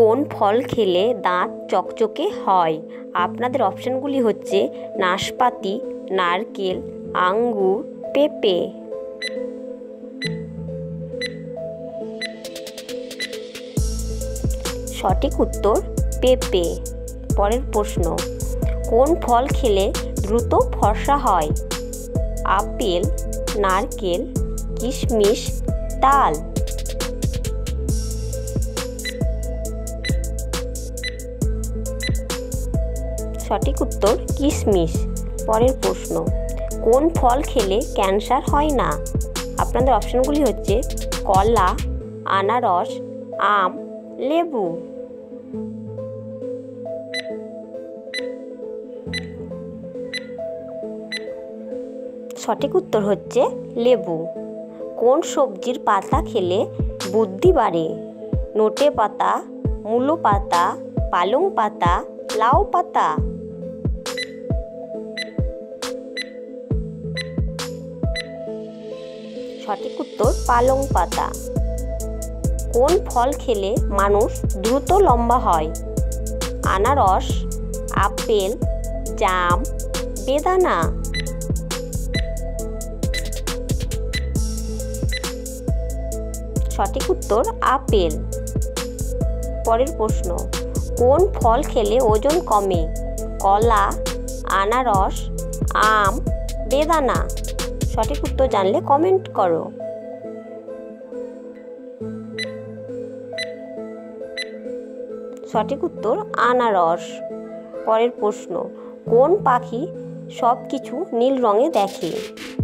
কোন ফল খেলে দাঁত চকচকে হয়? আপনাদের অপশানগুলি হচ্ছে নাশপাতি, নারকেল, আঙ্গুর, পেঁপে। সঠিক উত্তর পেঁপে। পরের প্রশ্ন, কোন ফল খেলে দ্রুত ফর্সা হয়? আপেল, নারকেল, কিশমিশ, তাল। সঠিক উত্তর কিশমিশ। পরের প্রশ্ন, কোন ফল খেলে ক্যান্সার হয় না? আপনাদের অপশনগুলি হচ্ছে কলা, আনারস, আম, লেবু। সঠিক উত্তর হচ্ছে লেবু। কোন সবজির পাতা খেলে বুদ্ধি বাড়ে? নোটে পাতা, মূলো পাতা, পালং পাতা, লাউ পাতা। সঠিক উত্তর পালং পাতা। কোন ফল খেলে মানুষ দ্রুত লম্বা হয়? আনারস, আপেল, জাম, বেদানা। সঠিক উত্তর আপেল। পরের প্রশ্ন, কোন ফল খেলে ওজন কমে? কলা, আনারস, আম, বেদানা। সঠিক উত্তর জানলে কমেন্ট করো। সঠিক উত্তর আনারস। পরের প্রশ্ন, কোন পাখি সব কিছু নীল রঙে দেখে?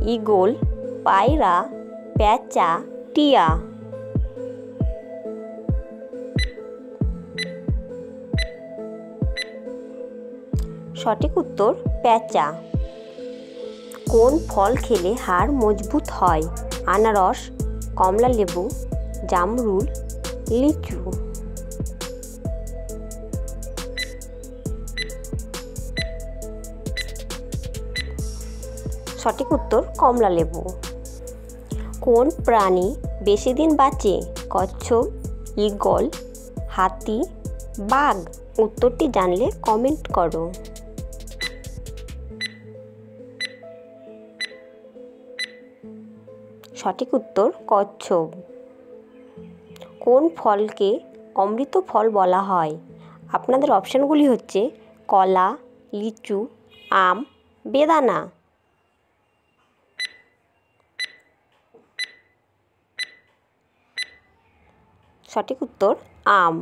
ঈগল, পায়রা, পেঁচা, টিয়া। সঠিক উত্তর পেঁচা। কোন ফল খেলে হাড় মজবুত হয়? আনারস, কমলা লেবু, জামরুল, লিচু। সঠিক উত্তর কমলা লেবু। কোন প্রাণী বেশি দিন বাঁচে? কচ্ছপ, ঈগল, হাতি, বাঘ। উত্তরটি জানলে কমেন্ট করো। সঠিক উত্তর কচ্ছপ। কোন ফলকে অমৃত ফল বলা হয়? আপনাদের অপশানগুলি হচ্ছে কলা, লিচু, আম, বেদানা। সঠিক উত্তর আম।